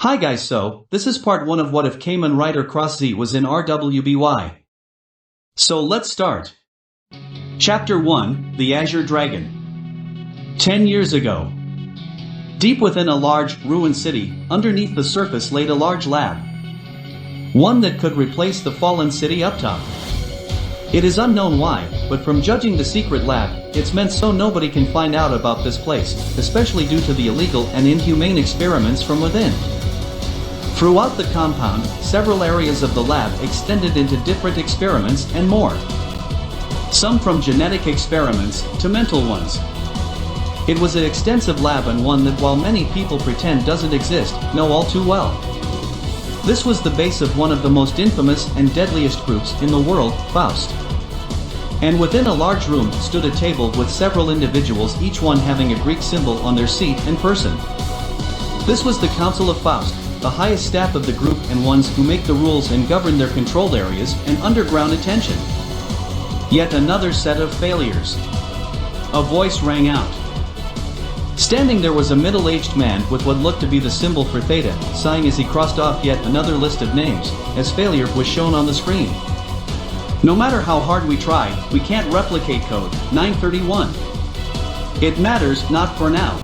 Hi guys, so, this is part 1 of What If Kamen Rider Cross Z was in RWBY. So let's start. Chapter 1, The Azure Dragon. 10 years ago. Deep within a large, ruined city, underneath the surface laid a large lab. One that could replace the fallen city up top. It is unknown why, but from judging the secret lab, it's meant so nobody can find out about this place, especially due to the illegal and inhumane experiments from within. Throughout the compound, several areas of the lab extended into different experiments and more. Some from genetic experiments to mental ones. It was an extensive lab and one that while many people pretend doesn't exist, know all too well. This was the base of one of the most infamous and deadliest groups in the world, Faust. And within a large room stood a table with several individuals, each one having a Greek symbol on their seat and person. This was the Council of Faust, the highest staff of the group and ones who make the rules and govern their controlled areas and underground attention. Yet another set of failures. A voice rang out. Standing there was a middle-aged man with what looked to be the symbol for Theta, sighing as he crossed off yet another list of names, as failure was shown on the screen. No matter how hard we try, we can't replicate code 931. It matters not for now.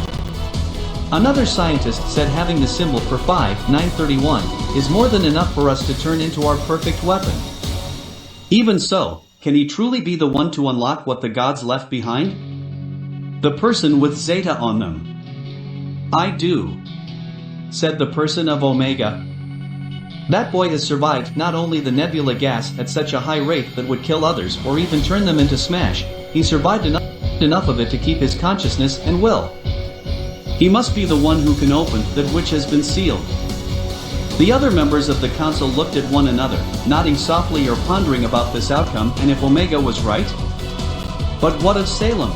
Another scientist said having the symbol for 5931 is more than enough for us to turn into our perfect weapon. Even so, can he truly be the one to unlock what the gods left behind? The person with Zeta on them. I do, said the person of Omega. That boy has survived not only the nebula gas at such a high rate that would kill others or even turn them into smash, he survived enough of it to keep his consciousness and will. He must be the one who can open that which has been sealed. The other members of the council looked at one another, nodding softly or pondering about this outcome and if Omega was right. But what of Salem?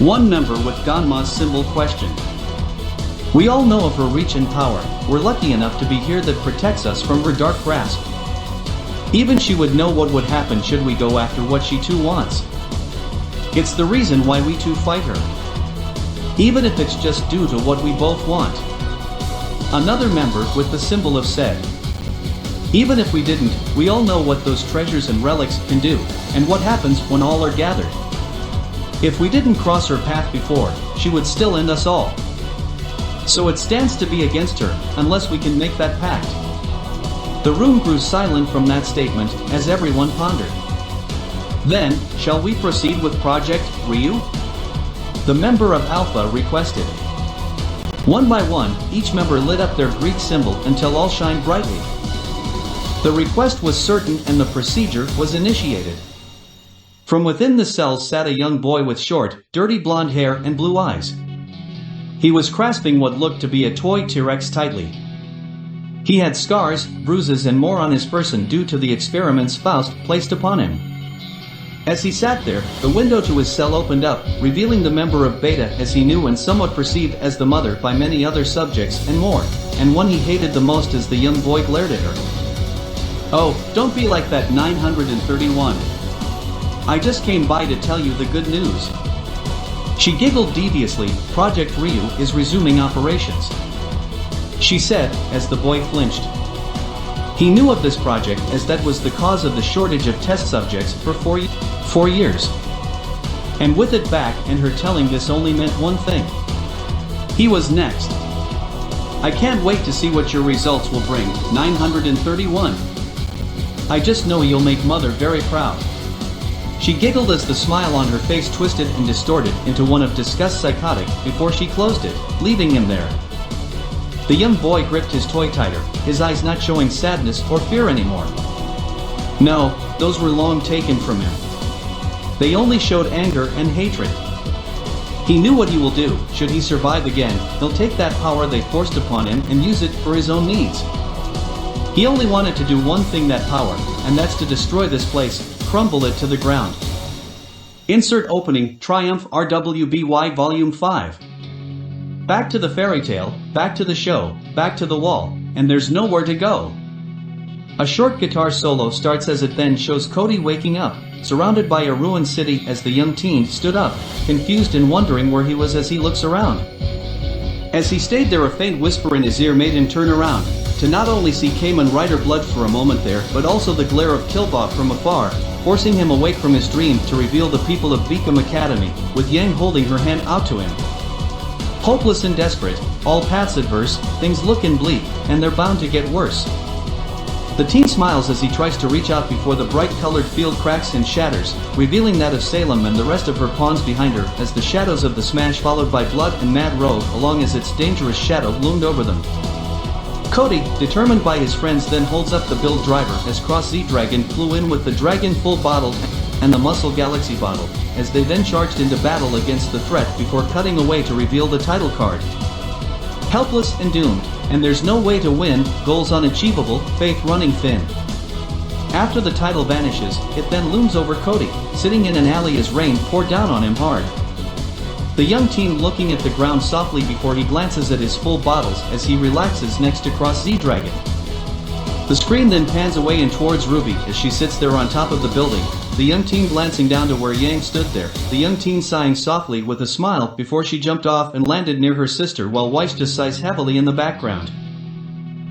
One member with Ganma's symbol questioned. We all know of her reach and power. We're lucky enough to be here that protects us from her dark grasp. Even she would know what would happen should we go after what she too wants. It's the reason why we too fight her. Even if it's just due to what we both want. Another member with the symbol of said. Even if we didn't, we all know what those treasures and relics can do, and what happens when all are gathered. If we didn't cross her path before, she would still end us all. So it stands to be against her, unless we can make that pact. The room grew silent from that statement, as everyone pondered. Then, shall we proceed with Project RWBY? The member of Alpha requested. One by one, each member lit up their Greek symbol until all shined brightly. The request was certain and the procedure was initiated. From within the cells sat a young boy with short, dirty blonde hair and blue eyes. He was grasping what looked to be a toy T-Rex tightly. He had scars, bruises and more on his person due to the experiments Faust placed upon him. As he sat there, the window to his cell opened up, revealing the member of Beta as he knew and somewhat perceived as the mother by many other subjects and more, and one he hated the most as the young boy glared at her. Oh, don't be like that 931. I just came by to tell you the good news. She giggled deviously. Project RWBY is resuming operations, she said, as the boy flinched. He knew of this project as that was the cause of the shortage of test subjects for 4 years. And with it back and her telling this only meant one thing. He was next. I can't wait to see what your results will bring, 931. I just know you'll make Mother very proud. She giggled as the smile on her face twisted and distorted into one of disgust psychotic before she closed it, leaving him there. The young boy gripped his toy tighter, his eyes not showing sadness or fear anymore. No, those were long taken from him. They only showed anger and hatred. He knew what he will do. Should he survive again, he'll take that power they forced upon him and use it for his own needs. He only wanted to do one thing that power, and that's to destroy this place, crumble it to the ground. Insert opening, Triumph RWBY Volume 5. Back to the fairy tale, back to the show, back to the wall, and there's nowhere to go. A short guitar solo starts as it then shows Cody waking up, surrounded by a ruined city as the young teen stood up, confused and wondering where he was as he looks around. As he stayed there, a faint whisper in his ear made him turn around, to not only see Kamen Rider Blood for a moment there, but also the glare of Killbot from afar, forcing him awake from his dream to reveal the people of Beacom Academy, with Yang holding her hand out to him. Hopeless and desperate, all paths adverse, things lookin' bleak, and they're bound to get worse. The teen smiles as he tries to reach out before the bright-colored field cracks and shatters, revealing that of Salem and the rest of her pawns behind her as the shadows of the smash followed by Blood and Mad Rogue along as its dangerous shadow loomed over them. Cody, determined by his friends, then holds up the build driver as Cross Z Dragon flew in with the Dragon Full bottle and the Muscle Galaxy bottle, as they then charged into battle against the threat before cutting away to reveal the title card. Helpless and doomed, and there's no way to win, goals unachievable, faith running thin. After the title vanishes, it then looms over Cody, sitting in an alley as rain poured down on him hard. The young teen looking at the ground softly before he glances at his full bottles as he relaxes next to Cross Z Dragon. The screen then pans away and towards RWBY as she sits there on top of the building, the young teen glancing down to where Yang stood there, the young teen sighing softly with a smile before she jumped off and landed near her sister while Weiss just sighs heavily in the background.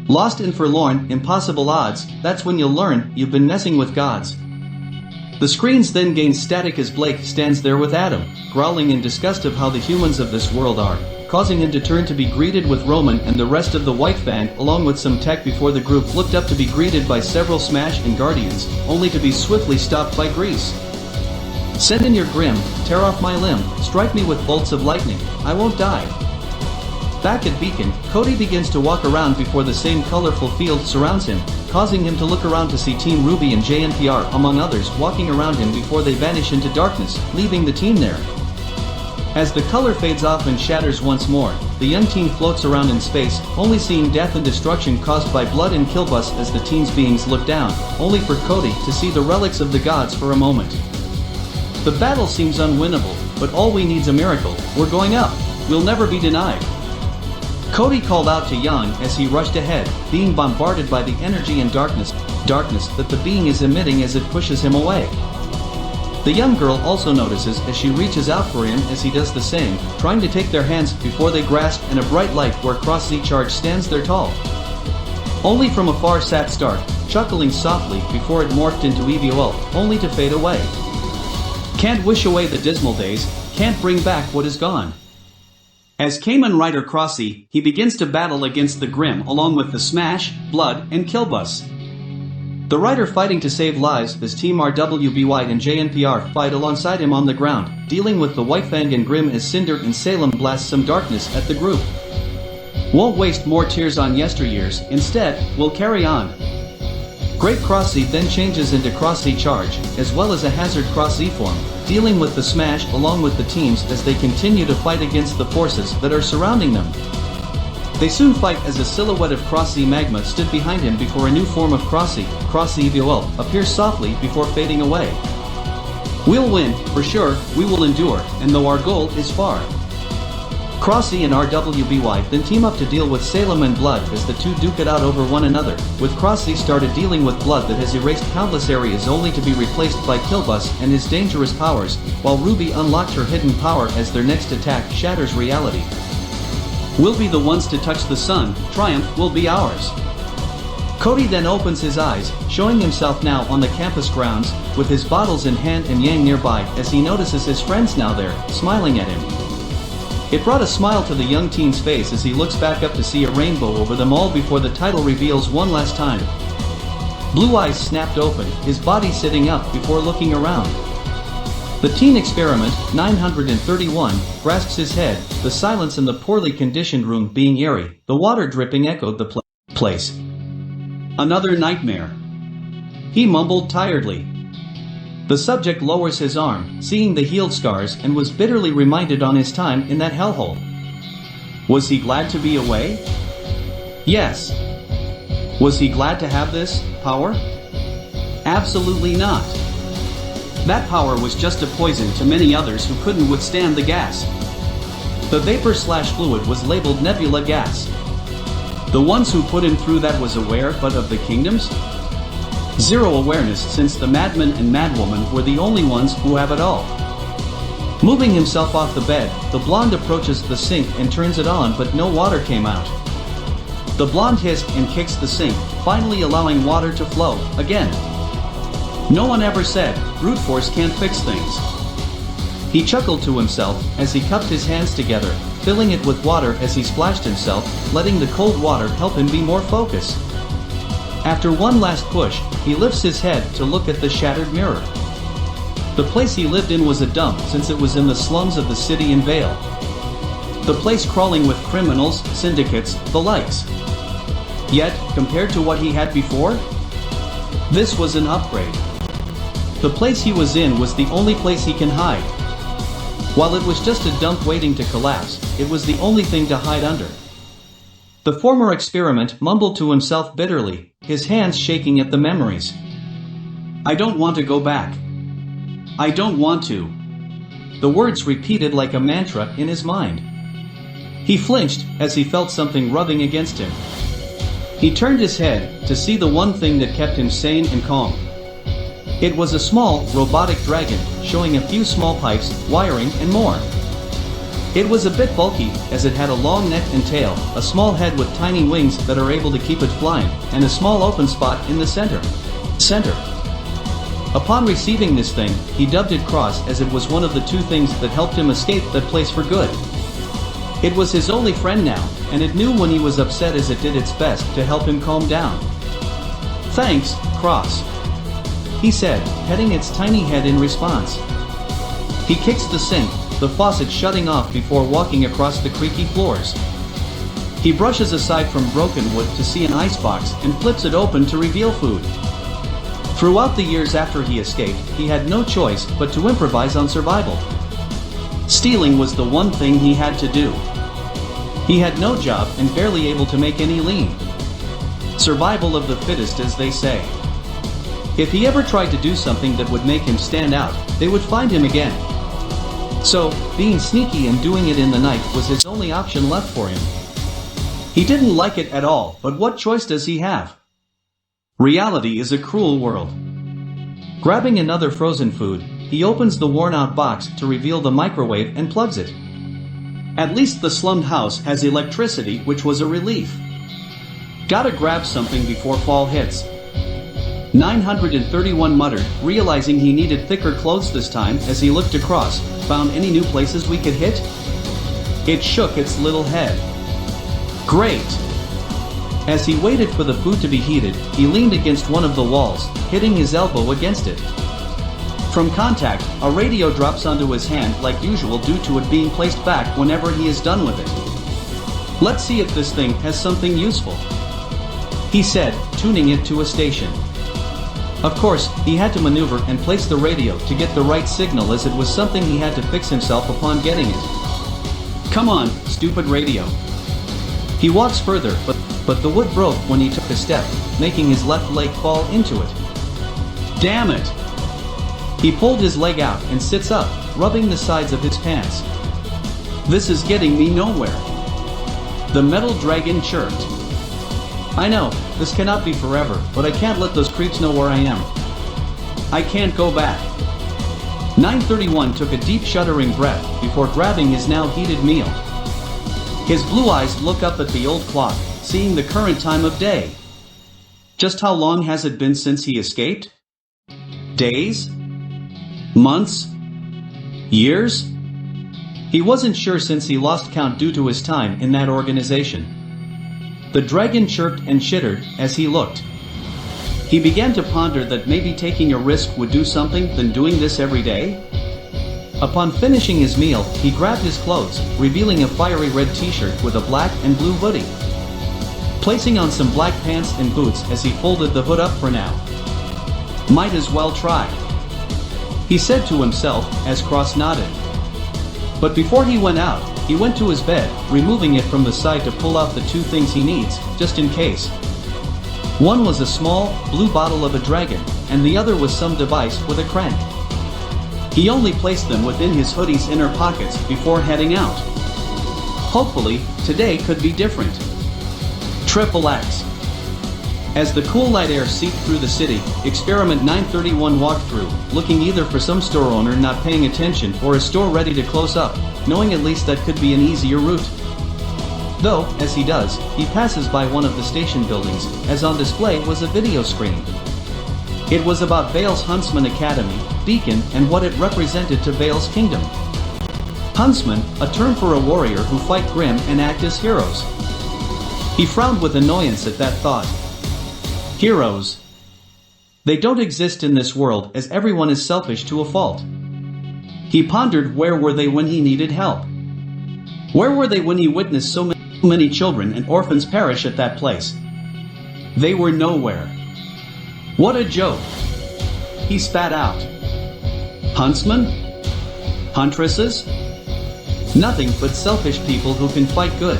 Lost and forlorn, impossible odds, that's when you'll learn you've been messing with gods. The screens then gain static as Blake stands there with Adam, growling in disgust of how the humans of this world are, causing him to turn to be greeted with Roman and the rest of the White Fang along with some tech before the group looked up to be greeted by several Smash and Guardians, only to be swiftly stopped by Grease. Send in your Grim, tear off my limb, strike me with bolts of lightning, I won't die. Back at Beacon, Cody begins to walk around before the same colorful field surrounds him, causing him to look around to see Team RWBY and JNPR among others walking around him before they vanish into darkness, leaving the team there. As the color fades off and shatters once more, the young teen floats around in space, only seeing death and destruction caused by Blood and Killbus as the teen's beings look down, only for Cody to see the relics of the gods for a moment. The battle seems unwinnable, but all we need's a miracle, we're going up, we'll never be denied. Cody called out to Yang as he rushed ahead, being bombarded by the energy and darkness that the being is emitting as it pushes him away. The young girl also notices as she reaches out for him as he does the same, trying to take their hands before they grasp in a bright light where Cross Z Charge stands there tall. Only from afar sat Stark, chuckling softly before it morphed into EVOL, only to fade away. Can't wish away the dismal days, can't bring back what is gone. As Kamen Rider Cross Z, he begins to battle against the Grim along with the Smash, Blood, and Killbus. The Rider fighting to save lives as Team RWBY and JNPR fight alongside him on the ground, dealing with the White Fang and Grim as Cinder and Salem blast some darkness at the group. Won't waste more tears on yesteryears, instead, we'll carry on. Great Cross Z then changes into Cross Z Charge, as well as a Hazard Cross Z form, dealing with the Smash along with the teams as they continue to fight against the forces that are surrounding them. They soon fight as a silhouette of Cross Z Magma stood behind him before a new form of Cross Z VOL, appears softly before fading away. We'll win, for sure, we will endure, and though our goal is far. Cross Z and RWBY then team up to deal with Salem and Blood as the two duke it out over one another, with Cross Z started dealing with Blood that has erased countless areas only to be replaced by Killbus and his dangerous powers, while RWBY unlocked her hidden power as their next attack shatters reality. We'll be the ones to touch the sun, triumph will be ours. Cody then opens his eyes, showing himself now on the campus grounds, with his bottles in hand and Yang nearby as he notices his friends now there, smiling at him. It brought a smile to the young teen's face as he looks back up to see a rainbow over them all before the title reveals one last time. Blue eyes snapped open, his body sitting up before looking around. The teen experiment, 931, grasps his head, the silence in the poorly conditioned room being eerie, the water dripping echoed the place. Another nightmare. He mumbled tiredly. The subject lowers his arm, seeing the healed scars, and was bitterly reminded on his time in that hellhole. Was he glad to be away? Yes. Was he glad to have this power? Absolutely not. That power was just a poison to many others who couldn't withstand the gas. The vapor/fluid was labeled nebula gas. The ones who put him through that was aware but of the kingdoms? Zero awareness, since the madman and madwoman were the only ones who have it all. Moving himself off the bed, the blonde approaches the sink and turns it on, but no water came out. The blonde hissed and kicks the sink, finally allowing water to flow, again. No one ever said, brute force can't fix things. He chuckled to himself as he cupped his hands together, filling it with water as he splashed himself, letting the cold water help him be more focused. After one last push, he lifts his head to look at the shattered mirror. The place he lived in was a dump since it was in the slums of the city in Vale. The place crawling with criminals, syndicates, the likes. Yet, compared to what he had before, this was an upgrade. The place he was in was the only place he can hide. While it was just a dump waiting to collapse, it was the only thing to hide under. The former experiment mumbled to himself bitterly, his hands shaking at the memories. I don't want to go back. I don't want to. The words repeated like a mantra in his mind. He flinched as he felt something rubbing against him. He turned his head to see the one thing that kept him sane and calm. It was a small, robotic dragon, showing a few small pipes, wiring, and more. It was a bit bulky, as it had a long neck and tail, a small head with tiny wings that are able to keep it flying, and a small open spot in the center. Upon receiving this thing, he dubbed it Cross as it was one of the two things that helped him escape that place for good. It was his only friend now, and it knew when he was upset as it did its best to help him calm down. Thanks, Cross, he said, petting its tiny head in response. He kicks the sink, the faucet shutting off before walking across the creaky floors. He brushes aside from broken wood to see an icebox and flips it open to reveal food. Throughout the years after he escaped, he had no choice but to improvise on survival. Stealing was the one thing he had to do. He had no job and barely able to make any lean. Survival of the fittest, as they say. If he ever tried to do something that would make him stand out, they would find him again. So, being sneaky and doing it in the night was his only option left for him. He didn't like it at all, but what choice does he have? Reality is a cruel world. Grabbing another frozen food, he opens the worn-out box to reveal the microwave and plugs it. At least the slummed house has electricity, which was a relief. Gotta grab something before fall hits. 931 muttered, realizing he needed thicker clothes this time as he looked across. Found any new places we could hit? It shook its little head. Great! As he waited for the food to be heated, he leaned against one of the walls, hitting his elbow against it. From contact, a radio drops onto his hand like usual due to it being placed back whenever he is done with it. Let's see if this thing has something useful, he said, tuning it to a station. Of course, he had to maneuver and place the radio to get the right signal as it was something he had to fix himself upon getting it. Come on, stupid radio. He walks further, but the wood broke when he took a step, making his left leg fall into it. Damn it! He pulled his leg out and sits up, rubbing the sides of his pants. This is getting me nowhere. The metal dragon chirped. I know, this cannot be forever, but I can't let those creeps know where I am. I can't go back. 931 took a deep shuddering breath before grabbing his now heated meal. His blue eyes look up at the old clock, seeing the current time of day. Just how long has it been since he escaped? Days? Months? Years? He wasn't sure since he lost count due to his time in that organization. The dragon chirped and chittered as he looked. He began to ponder that maybe taking a risk would do something than doing this every day. Upon finishing his meal, he grabbed his clothes, revealing a fiery red t-shirt with a black and blue hoodie. Placing on some black pants and boots as he folded the hood up for now. Might as well try, he said to himself as Cross nodded. But before he went out, he went to his bed, removing it from the side to pull out the two things he needs, just in case. One was a small, blue bottle of a dragon, and the other was some device with a crank. He only placed them within his hoodie's inner pockets before heading out. Hopefully, today could be different. Triple X. As the cool night air seeped through the city, Experiment 931 walked through, looking either for some store owner not paying attention or a store ready to close up, knowing at least that could be an easier route. Though, as he does, he passes by one of the station buildings, as on display was a video screen. It was about Vale's Huntsman Academy, Beacon, and what it represented to Vale's kingdom. Huntsman, a term for a warrior who fight grim and act as heroes. He frowned with annoyance at that thought. Heroes. They don't exist in this world, as everyone is selfish to a fault. He pondered, where were they when he needed help? Where were they when he witnessed so many children and orphans perish at that place? They were nowhere. What a joke. He spat out. Huntsmen? Huntresses? Nothing but selfish people who can fight good.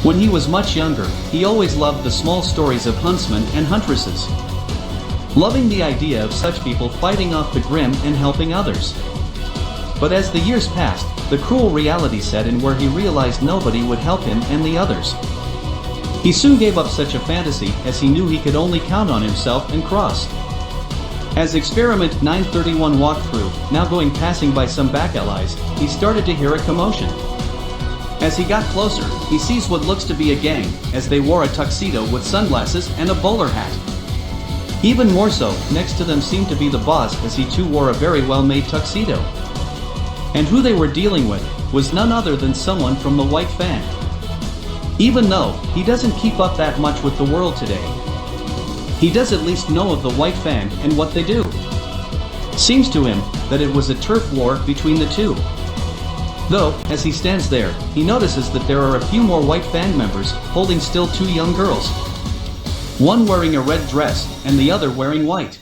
When he was much younger, he always loved the small stories of huntsmen and huntresses, loving the idea of such people fighting off the grim and helping others. But as the years passed, the cruel reality set in where he realized nobody would help him and the others. He soon gave up such a fantasy, as he knew he could only count on himself and Cross. As Experiment 931 walked through, now passing by some back alleys, he started to hear a commotion. As he got closer, he sees what looks to be a gang, as they wore a tuxedo with sunglasses and a bowler hat. Even more so, next to them seemed to be the boss, as he too wore a very well-made tuxedo. And who they were dealing with was none other than someone from the White Fang. Even though he doesn't keep up that much with the world today, he does at least know of the White Fang and what they do. Seems to him that it was a turf war between the two. Though, as he stands there, he notices that there are a few more White Fang members, holding still two young girls. One wearing a red dress, and the other wearing white.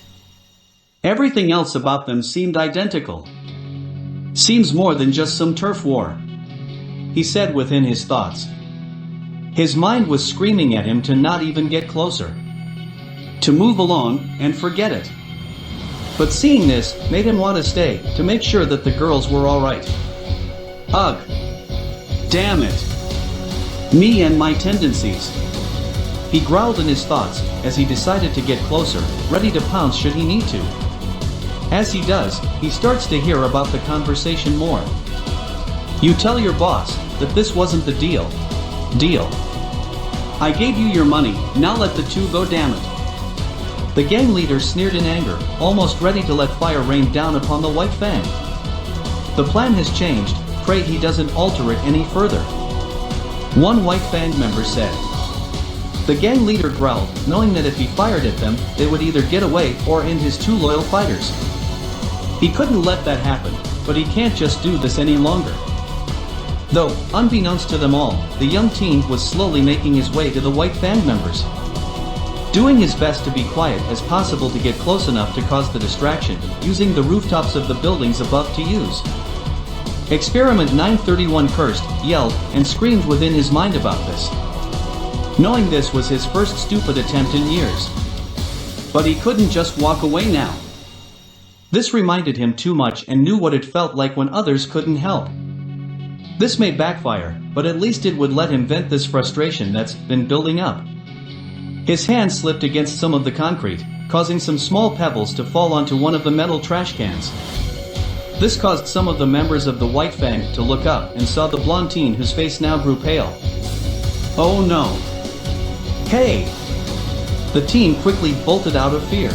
Everything else about them seemed identical. Seems more than just some turf war, he said within his thoughts. His mind was screaming at him to not even get closer. To move along, and forget it. But seeing this, made him want to stay, to make sure that the girls were alright. Ugh. Damn it. Me and my tendencies. He growled in his thoughts, as he decided to get closer, ready to pounce should he need to. As he does, he starts to hear about the conversation more. You tell your boss that this wasn't the deal. Deal. I gave you your money, now let the two go, damn it. The gang leader sneered in anger, almost ready to let fire rain down upon the White Fang. The plan has changed, pray he doesn't alter it any further. One White Fang member said. The gang leader growled, knowing that if he fired at them, they would either get away or end his two loyal fighters. He couldn't let that happen, but he can't just do this any longer. Though, unbeknownst to them all, the young teen was slowly making his way to the White Fang members, doing his best to be quiet as possible to get close enough to cause the distraction, using the rooftops of the buildings above to use. Experiment 931 cursed, yelled, and screamed within his mind about this, knowing this was his first stupid attempt in years. But he couldn't just walk away now. This reminded him too much and knew what it felt like when others couldn't help. This may backfire, but at least it would let him vent this frustration that's been building up. His hand slipped against some of the concrete, causing some small pebbles to fall onto one of the metal trash cans. This caused some of the members of the White Fang to look up and saw the blonde teen whose face now grew pale. Oh no. Hey! The teen quickly bolted out of fear.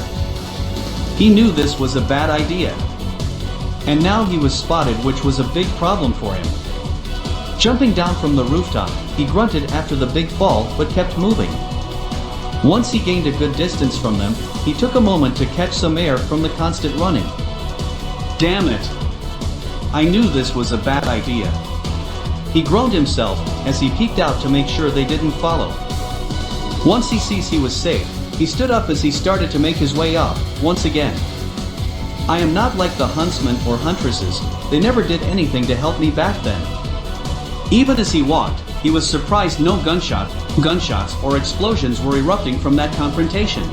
He knew this was a bad idea. And now he was spotted, which was a big problem for him. Jumping down from the rooftop, he grunted after the big fall but kept moving. Once he gained a good distance from them, he took a moment to catch some air from the constant running. Damn it! I knew this was a bad idea. He groaned himself as he peeked out to make sure they didn't follow. Once he sees he was safe, he stood up as he started to make his way off, once again. I am not like the huntsmen or huntresses, they never did anything to help me back then. Even as he walked, he was surprised no gunshots or explosions were erupting from that confrontation.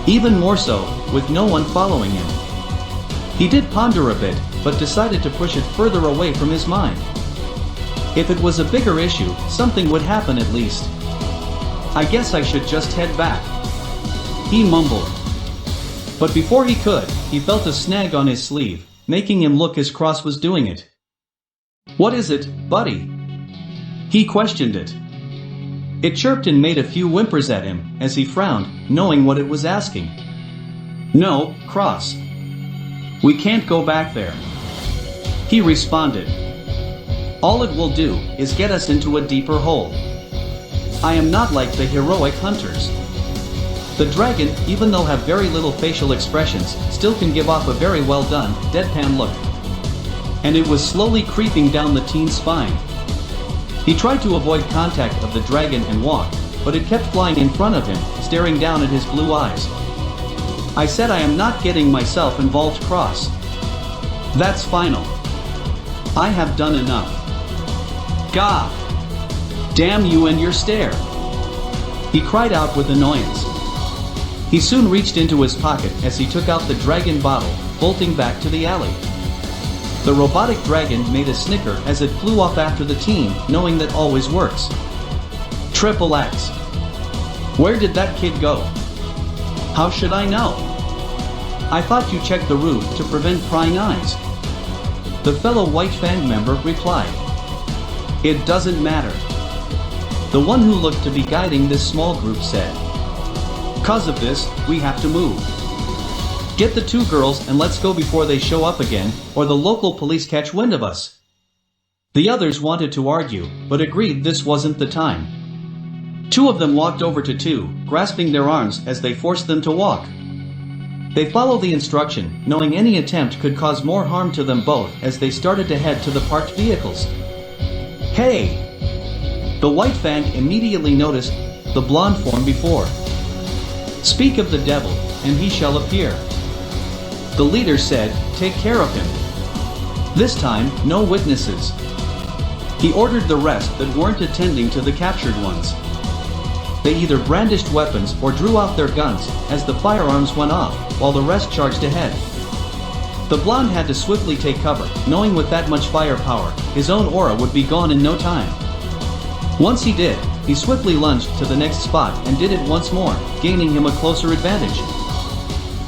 Even more so, with no one following him. He did ponder a bit, but decided to push it further away from his mind. If it was a bigger issue, something would happen at least. I guess I should just head back, he mumbled. But before he could, he felt a snag on his sleeve, making him look as Cross was doing it. What is it, buddy? He questioned it. It chirped and made a few whimpers at him, as he frowned, knowing what it was asking. No, Cross. We can't go back there, he responded. All it will do is get us into a deeper hole. I am not like the heroic hunters. The dragon, even though have very little facial expressions, still can give off a very well done, deadpan look. And it was slowly creeping down the teen's spine. He tried to avoid contact of the dragon and walk, but it kept flying in front of him, staring down at his blue eyes. I said I am not getting myself involved, Cross. That's final. I have done enough. God! Damn you and your stare! He cried out with annoyance. He soon reached into his pocket as he took out the dragon bottle, bolting back to the alley. The robotic dragon made a snicker as it flew off after the teen, knowing that always works. Triple X. Where did that kid go? How should I know? I thought you checked the roof to prevent prying eyes. The fellow White Fang member replied. It doesn't matter. The one who looked to be guiding this small group said. Cause of this, we have to move. Get the two girls and let's go before they show up again, or the local police catch wind of us. The others wanted to argue, but agreed this wasn't the time. Two of them walked over to two, grasping their arms as they forced them to walk. They followed the instruction, knowing any attempt could cause more harm to them both as they started to head to the parked vehicles. Hey! The White Fang immediately noticed the blonde form before. Speak of the devil, and he shall appear. The leader said, take care of him. This time, no witnesses. He ordered the rest that weren't attending to the captured ones. They either brandished weapons or drew out their guns as the firearms went off, while the rest charged ahead. The blonde had to swiftly take cover, knowing with that much firepower, his own aura would be gone in no time. Once he did, he swiftly lunged to the next spot and did it once more, gaining him a closer advantage.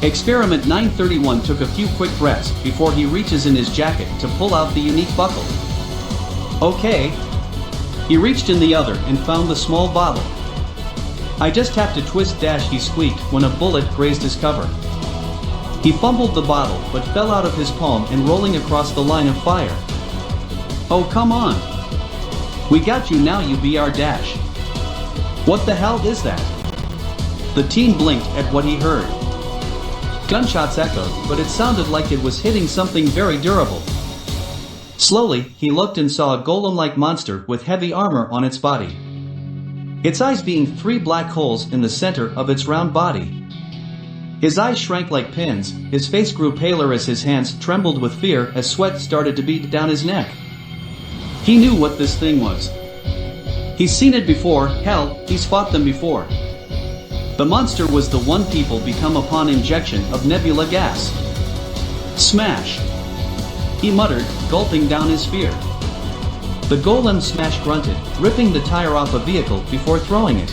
Experiment 931 took a few quick breaths before he reaches in his jacket to pull out the unique buckle. Okay. He reached in the other and found the small bottle. I just have to twist dash, he squeaked when a bullet grazed his cover. He fumbled the bottle but fell out of his palm and rolling across the line of fire. Oh come on. We got you now, you BR dash. What the hell is that? The teen blinked at what he heard. Gunshots echoed, but it sounded like it was hitting something very durable. Slowly, he looked and saw a golem-like monster with heavy armor on its body. Its eyes being three black holes in the center of its round body. His eyes shrank like pins, his face grew paler as his hands trembled with fear as sweat started to beat down his neck. He knew what this thing was. He's seen it before, hell, he's fought them before. The monster was the one people become upon injection of nebula gas. Smash! He muttered, gulping down his fear. The golem Smash grunted, ripping the tire off a vehicle before throwing it.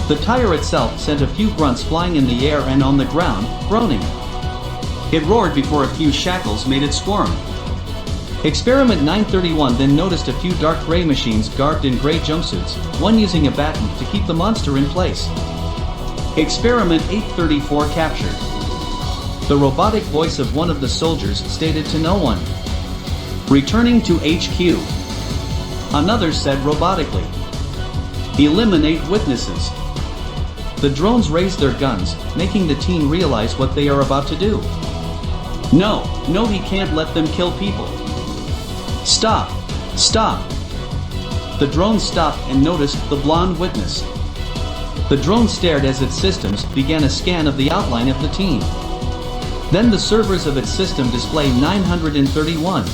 The tire itself sent a few grunts flying in the air and on the ground, groaning. It roared before a few shackles made it squirm. Experiment 931 then noticed a few dark gray machines garbed in gray jumpsuits, one using a baton to keep the monster in place. Experiment 834 captured. The robotic voice of one of the soldiers stated to no one. Returning to HQ. Another said robotically. Eliminate witnesses. The drones raised their guns, making the teen realize what they are about to do. No, he can't let them kill people. Stop! Stop! The drone stopped and noticed the blonde witness. The drone stared as its systems began a scan of the outline of the teen. Then the servers of its system display 931.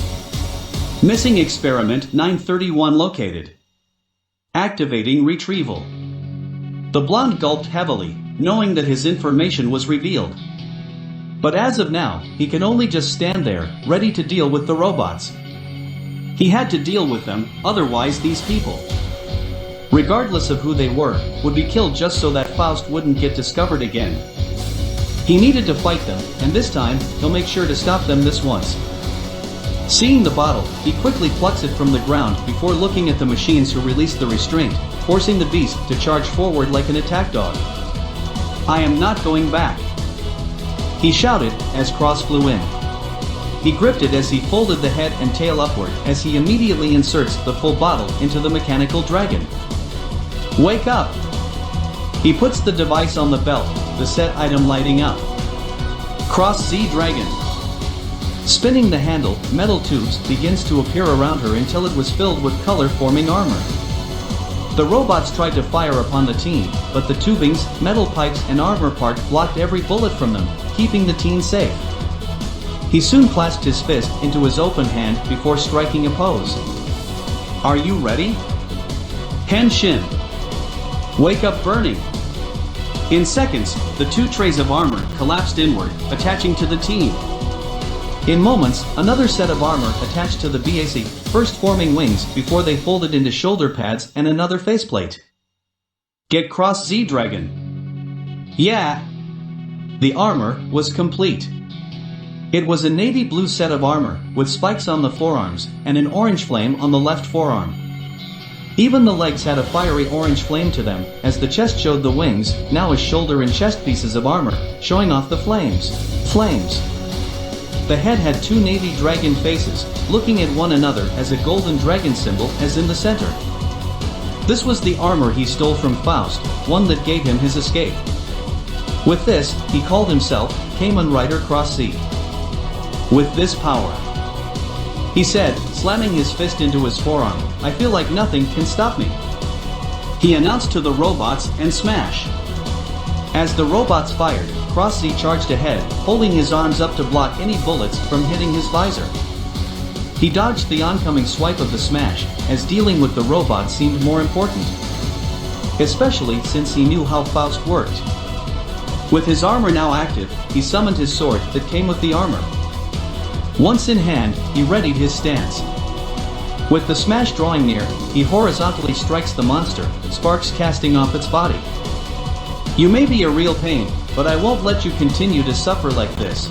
Missing experiment 931 located. Activating retrieval. The blonde gulped heavily, knowing that his information was revealed. But as of now, he can only just stand there, ready to deal with the robots. He had to deal with them, otherwise these people. regardless of who they were, would be killed just so that Faust wouldn't get discovered again. He needed to fight them, and this time, he'll make sure to stop them this once. Seeing the bottle, he quickly plucks it from the ground before looking at the machines who released the restraint, forcing the beast to charge forward like an attack dog. "I am not going back," he shouted as Cross flew in. He gripped it as he folded the head and tail upward as he immediately inserts the full bottle into the mechanical dragon. "Wake up!" He puts the device on the belt, the set item lighting up. Cross Z Dragon. Spinning the handle, metal tubes begins to appear around her until it was filled with color-forming armor. The robots tried to fire upon the teen, but the tubings, metal pipes and armor part blocked every bullet from them, keeping the teen safe. He soon clasped his fist into his open hand before striking a pose. "Are you ready?" Henshin. Wake up burning. In seconds, the two trays of armor collapsed inward, attaching to the teen. In moments, another set of armor attached to the BAC, first forming wings before they folded into shoulder pads and another faceplate. "Get Cross Z Dragon." "Yeah." The armor was complete. It was a navy blue set of armor, with spikes on the forearms, and an orange flame on the left forearm. Even the legs had a fiery orange flame to them, as the chest showed the wings, now as shoulder and chest pieces of armor, showing off the flames. The head had two navy dragon faces, looking at one another as a golden dragon symbol as in the center. This was the armor he stole from Faust, one that gave him his escape. With this, he called himself Kamen Rider Cross Z. "With this power," he said, slamming his fist into his forearm, "I feel like nothing can stop me." He announced to the robots and smash. As the robots fired, Cross Z charged ahead, holding his arms up to block any bullets from hitting his visor. He dodged the oncoming swipe of the smash, as dealing with the robots seemed more important. Especially since he knew how Faust worked. With his armor now active, he summoned his sword that came with the armor. Once in hand, he readied his stance. With the smash drawing near, he horizontally strikes the monster, sparks casting off its body. "You may be a real pain, but I won't let you continue to suffer like this,"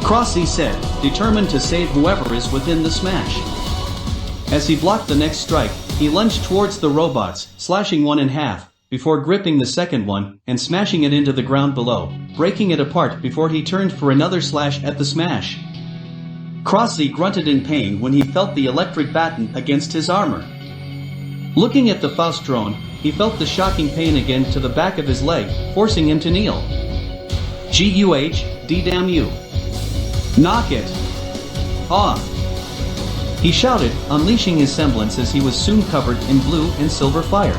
Cross Z said, determined to save whoever is within the smash. As he blocked the next strike, he lunged towards the robots, slashing one in half, before gripping the second one and smashing it into the ground below, breaking it apart before he turned for another slash at the smash. Cross Z grunted in pain when he felt the electric baton against his armor. Looking at the Faust drone, he felt the shocking pain again to the back of his leg, forcing him to kneel. "G-U-H-D damn you. Knock it. Ah!" he shouted, unleashing his semblance as he was soon covered in blue and silver fire.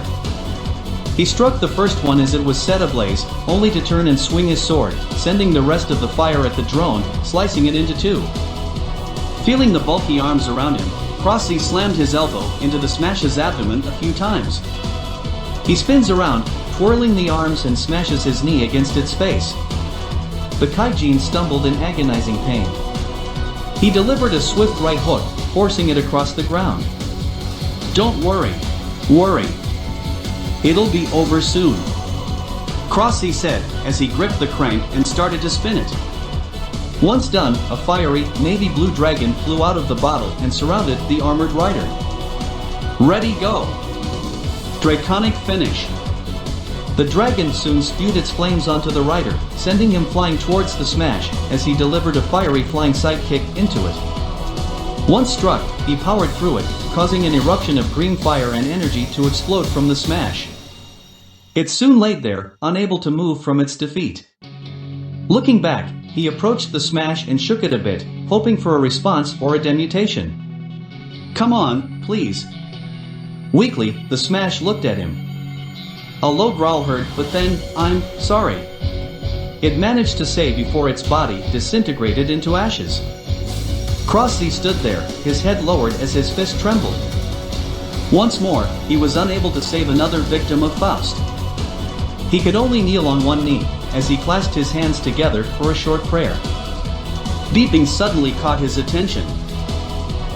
He struck the first one as it was set ablaze, only to turn and swing his sword, sending the rest of the fire at the drone, slicing it into two. Feeling the bulky arms around him, Cross Z slammed his elbow into the smash's abdomen a few times. He spins around, twirling the arms and smashes his knee against its face. The Kaijin stumbled in agonizing pain. He delivered a swift right hook, forcing it across the ground. "Don't worry. It'll be over soon," Cross Z said as he gripped the crank and started to spin it. Once done, a fiery, navy blue dragon flew out of the bottle and surrounded the armored rider. "Ready, go." Draconic finish. The dragon soon spewed its flames onto the rider, sending him flying towards the smash as he delivered a fiery flying sidekick into it. Once struck, he powered through it, causing an eruption of green fire and energy to explode from the smash. It soon laid there, unable to move from its defeat. Looking back, he approached the smash and shook it a bit, hoping for a response or a demutation. "Come on, please." Weakly, the smash looked at him. A low growl heard, but then, "I'm sorry," it managed to say before its body disintegrated into ashes. Cross Z stood there, his head lowered as his fist trembled. Once more, he was unable to save another victim of Faust. He could only kneel on one knee, as he clasped his hands together for a short prayer. Beeping suddenly caught his attention.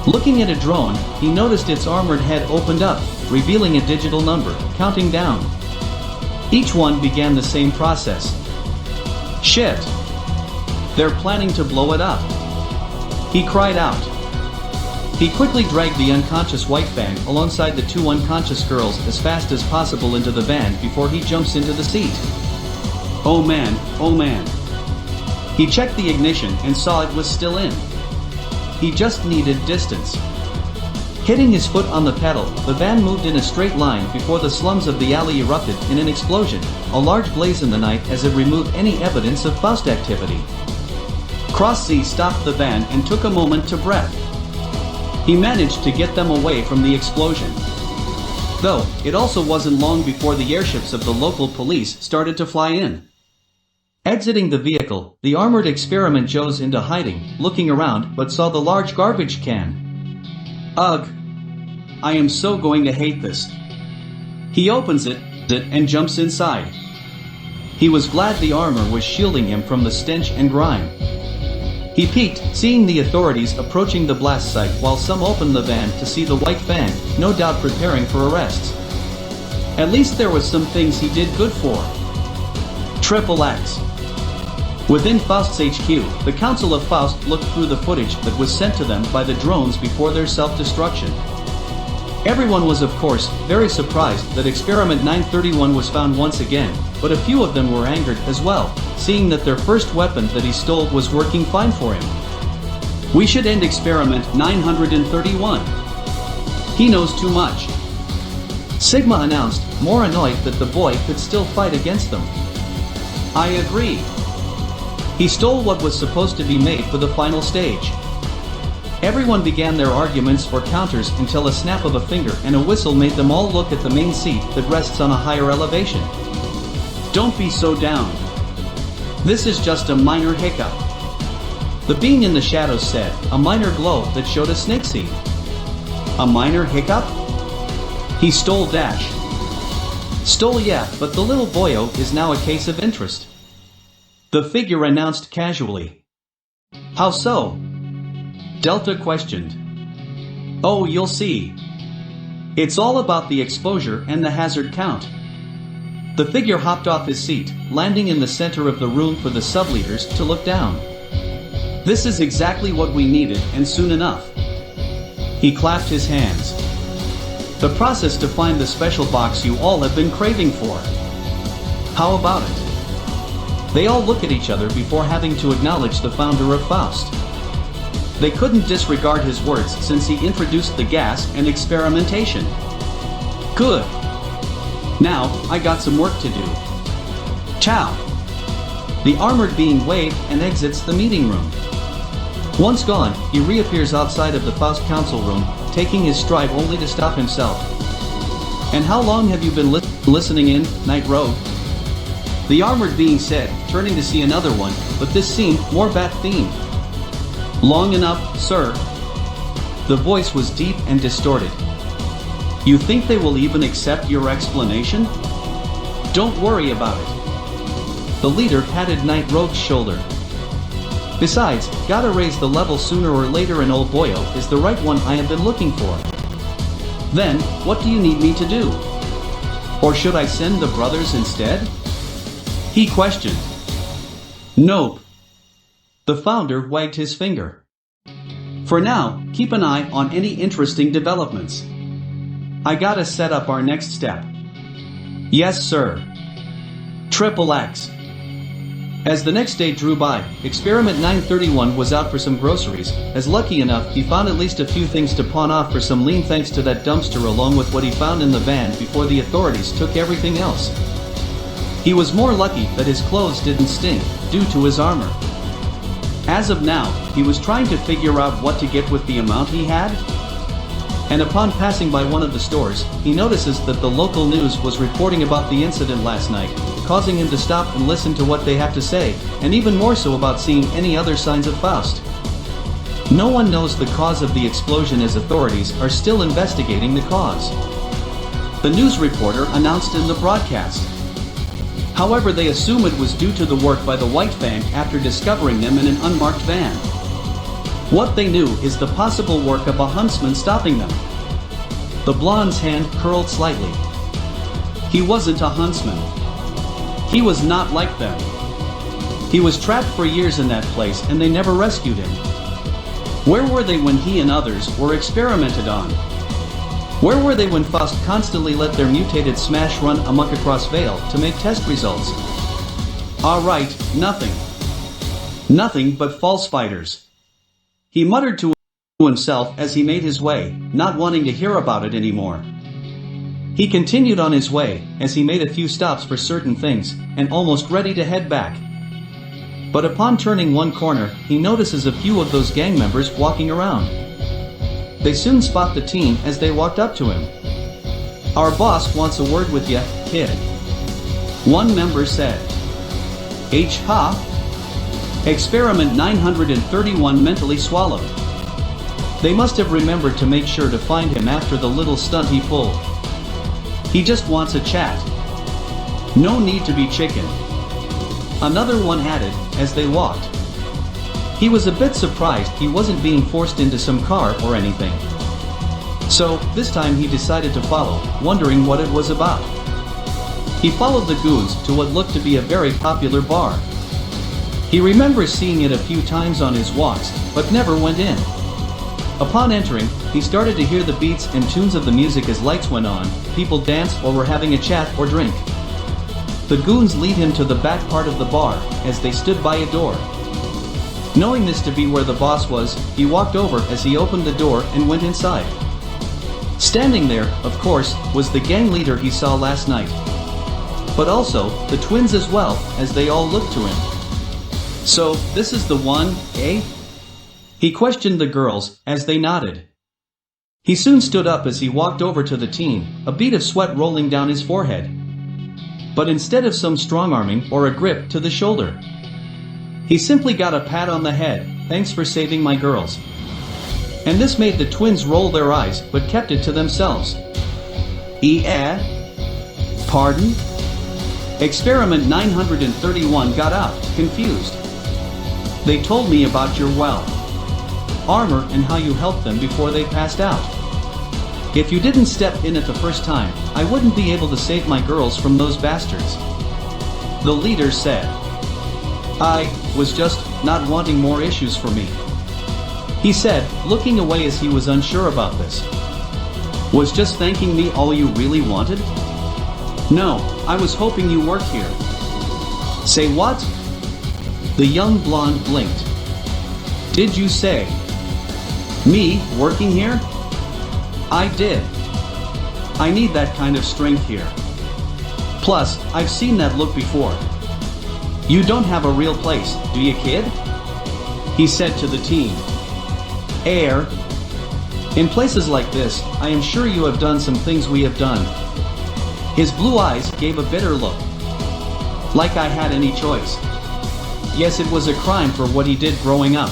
Looking at a drone, he noticed its armored head opened up, revealing a digital number, counting down. Each one began the same process. Shit! They're planning to blow it up. He cried out. He quickly dragged the unconscious white fan alongside the two unconscious girls as fast as possible into the van before he jumps into the seat. Oh man, oh man. He checked the ignition and saw it was still in. He just needed distance. Hitting his foot on the pedal, the van moved in a straight line before the slums of the alley erupted in an explosion, a large blaze in the night as it removed any evidence of Faust activity. Cross Z stopped the van and took a moment to breath. He managed to get them away from the explosion. Though, it also wasn't long before the airships of the local police started to fly in. Exiting the vehicle, the armored experiment Joe's into hiding, looking around but saw the large garbage can. Ugh! I am so going to hate this. He opens it and jumps inside. He was glad the armor was shielding him from the stench and grime. He peeked, seeing the authorities approaching the blast site while some opened the van to see the white van, no doubt preparing for arrests. At least there was some things he did good for. XXX. Within Faust's HQ, the Council of Faust looked through the footage that was sent to them by the drones before their self-destruction. Everyone was of course very surprised that Experiment 931 was found once again, but a few of them were angered as well, seeing that their first weapon that he stole was working fine for him. We should end Experiment 931. He knows too much. Sigma announced, more annoyed that the boy could still fight against them. I agree. He stole what was supposed to be made for the final stage. Everyone began their arguments or counters until a snap of a finger and a whistle made them all look at the main seat that rests on a higher elevation. Don't be so down. This is just a minor hiccup. The being in the shadows said, a minor glow that showed a snake seed. A minor hiccup? He stole Dash. Stole, yeah, but the little boyo is now a case of interest. The figure announced casually. How so? Delta questioned. Oh, you'll see. It's all about the exposure and the hazard count. The figure hopped off his seat, landing in the center of the room for the sub-leaders to look down. This is exactly what we needed, and soon enough. He clapped his hands. The process to find the special box you all have been craving for. How about it? They all look at each other before having to acknowledge the founder of Faust. They couldn't disregard his words since he introduced the gas and experimentation. Good. Now, I got some work to do. Ciao. The armored being waved and exits the meeting room. Once gone, he reappears outside of the Faust Council room, taking his stride only to stop himself. And how long have you been listening in, Night Rogue? The armored being said, turning to see another one, but this seemed more bat-themed. Long enough, sir. The voice was deep and distorted. You think they will even accept your explanation? Don't worry about it. The leader patted Night Rogue's shoulder. Besides, gotta raise the level sooner or later, and old boyo is the right one I have been looking for. Then, what do you need me to do? Or should I send the brothers instead? He questioned. Nope. The founder wagged his finger. For now, keep an eye on any interesting developments. I gotta set up our next step. Yes, sir. XXX. As the next day drew by, Experiment 931 was out for some groceries, as lucky enough he found at least a few things to pawn off for some lean thanks to that dumpster along with what he found in the van before the authorities took everything else. He was more lucky that his clothes didn't stink, due to his armor. As of now, he was trying to figure out what to get with the amount he had. And upon passing by one of the stores, he notices that the local news was reporting about the incident last night, causing him to stop and listen to what they have to say, and even more so about seeing any other signs of Faust. No one knows the cause of the explosion as authorities are still investigating the cause. The news reporter announced in the broadcast. However, they assume it was due to the work by the White Fang after discovering them in an unmarked van. What they knew is the possible work of a huntsman stopping them. The blonde's hand curled slightly. He wasn't a huntsman. He was not like them. He was trapped for years in that place and they never rescued him. Where were they when he and others were experimented on? Where were they when Faust constantly let their mutated smash run amok across Vale to make test results? Alright, nothing. Nothing but false fighters. He muttered to himself as he made his way, not wanting to hear about it anymore. He continued on his way, as he made a few stops for certain things, and almost ready to head back. But upon turning one corner, he notices a few of those gang members walking around. They soon spot the team as they walked up to him. "Our boss wants a word with ya, kid," one member said. Ha? Experiment 931 mentally swallowed. They must have remembered to make sure to find him after the little stunt he pulled. He just wants a chat. No need to be chicken. Another one added, as they walked. He was a bit surprised he wasn't being forced into some car or anything. So, this time he decided to follow, wondering what it was about. He followed the goons to what looked to be a very popular bar. He remembers seeing it a few times on his walks, but never went in. Upon entering, he started to hear the beats and tunes of the music as lights went on, people danced or were having a chat or drink. The goons lead him to the back part of the bar, as they stood by a door. Knowing this to be where the boss was, he walked over as he opened the door and went inside. Standing there, of course, was the gang leader he saw last night. But also, the twins as well, as they all looked to him. "So, this is the one, eh?" He questioned the girls, as they nodded. He soon stood up as he walked over to the team, a bead of sweat rolling down his forehead. But instead of some strong-arming or a grip to the shoulder, he simply got a pat on the head, "Thanks for saving my girls." And this made the twins roll their eyes, but kept it to themselves. Pardon? Experiment 931 got up, confused. "They told me about your armor and how you helped them before they passed out. If you didn't step in at the first time, I wouldn't be able to save my girls from those bastards," the leader said. "I was just not wanting more issues for me," he said, looking away as he was unsure about this. "Was just thanking me all you really wanted?" "No, I was hoping you worked here." "Say what?" The young blonde blinked. "Did you say me working here?" "I did. I need that kind of strength here. Plus, I've seen that look before. You don't have a real place, do you, kid?" he said to the team. In places like this, I am sure you have done some things we have done." His blue eyes gave a bitter look. "Like I had any choice. Yes, it was a crime for what he did growing up.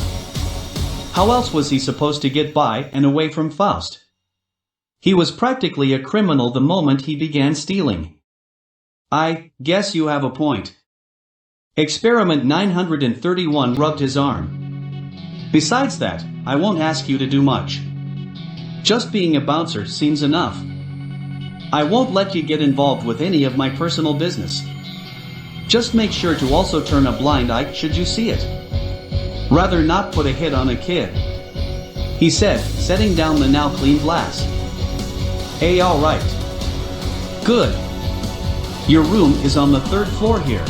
How else was he supposed to get by and away from Faust? He was practically a criminal the moment he began stealing." "I guess you have a point." Experiment 931 rubbed his arm. "Besides that, I won't ask you to do much. Just being a bouncer seems enough. I won't let you get involved with any of my personal business. Just make sure to also turn a blind eye should you see it. Rather not put a hit on a kid," he said, setting down the now clean glass. All right. Good. Your room is on the 3rd floor here.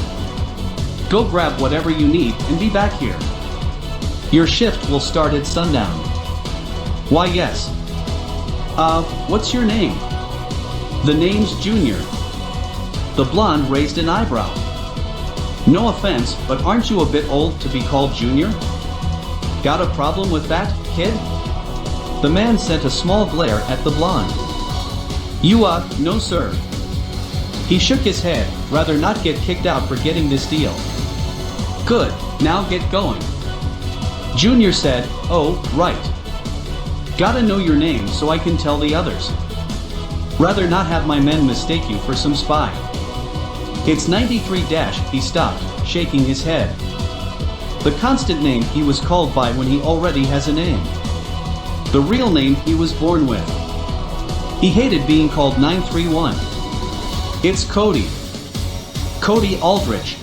Go grab whatever you need and be back here. Your shift will start at sundown." "Why, yes. What's your name?" "The name's Junior." The blonde raised an eyebrow. "No offense, but aren't you a bit old to be called Junior? Got a problem with that, kid?" The man sent a small glare at the blonde. No sir." He shook his head, rather not get kicked out for getting this deal. "Good, now get going." Junior said, "Oh, right. Gotta know your name so I can tell the others. Rather not have my men mistake you for some spy." "It's 93-" he stopped, shaking his head. The constant name he was called by when he already has a name. The real name he was born with. He hated being called 931. It's Cody. Cody Aldrich.